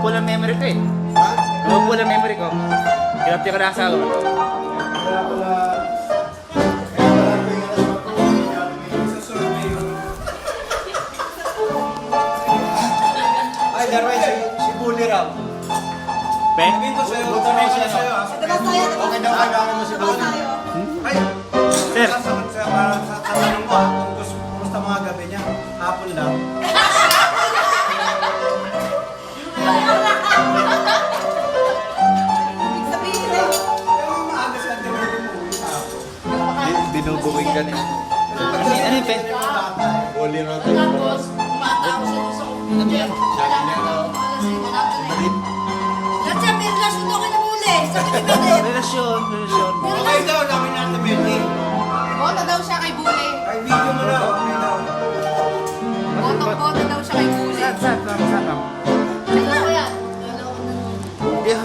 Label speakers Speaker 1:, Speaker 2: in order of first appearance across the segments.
Speaker 1: Lumabo lang memory ko eh.
Speaker 2: Ha?
Speaker 1: Lumabo lang memory ko. Kinapti ko na asawa ko.
Speaker 2: Kaya pala... Kaya pala tingin na sa survey yun. Ay, Darwin, si Bully raw.
Speaker 1: Ben?
Speaker 2: Sabihin ko sa'yo, sabihin ko sa'yo ha. Okay daw kailangan mo si Bully. Ay,
Speaker 1: Sir.
Speaker 2: sasagot sa'yo para sa tanong mo ha, kung kumusta mga gabi niya. Hapon lang. Kaya maaga sa tinuro mo ulit hapon.
Speaker 1: Binubuwing ka niya. Ano yung Ben?
Speaker 2: Bully raw.
Speaker 3: Tapos, umatapos ito sa kumpanya. Lahat siya, may relasyon daw kayo muli. Sabi ni Bede.
Speaker 1: Relasyon.
Speaker 2: Okay daw, namin natin Betty.
Speaker 3: Boto daw siya kay Bule.
Speaker 2: Ay, video mo na, okay daw.
Speaker 3: Boto daw siya kay Bule.
Speaker 1: Saan?
Speaker 3: Ano ko yan?
Speaker 1: Yeah.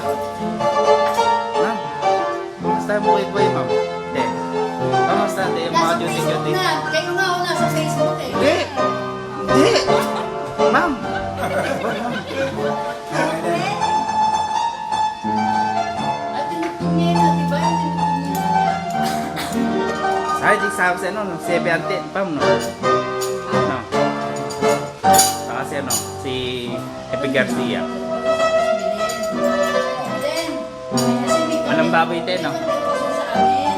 Speaker 1: Ma'am, kamusta yung buhay-buhay, ma'am? Hindi. Kamusta? Hindi, yung mga
Speaker 3: Nasa
Speaker 1: duty.
Speaker 3: Facebook na. Kayo nga ako nasa Facebook eh.
Speaker 1: Hindi. Ma'am.
Speaker 3: At tinutong niya yun, di ba? Yung tinutong niya.
Speaker 1: Ay, di sabi sa ano, si Beante, ma'am, no? No. Saka si ano, si Epi Garcia.
Speaker 3: Then, kasi may
Speaker 1: Walang baboy din, no?
Speaker 3: sa amin.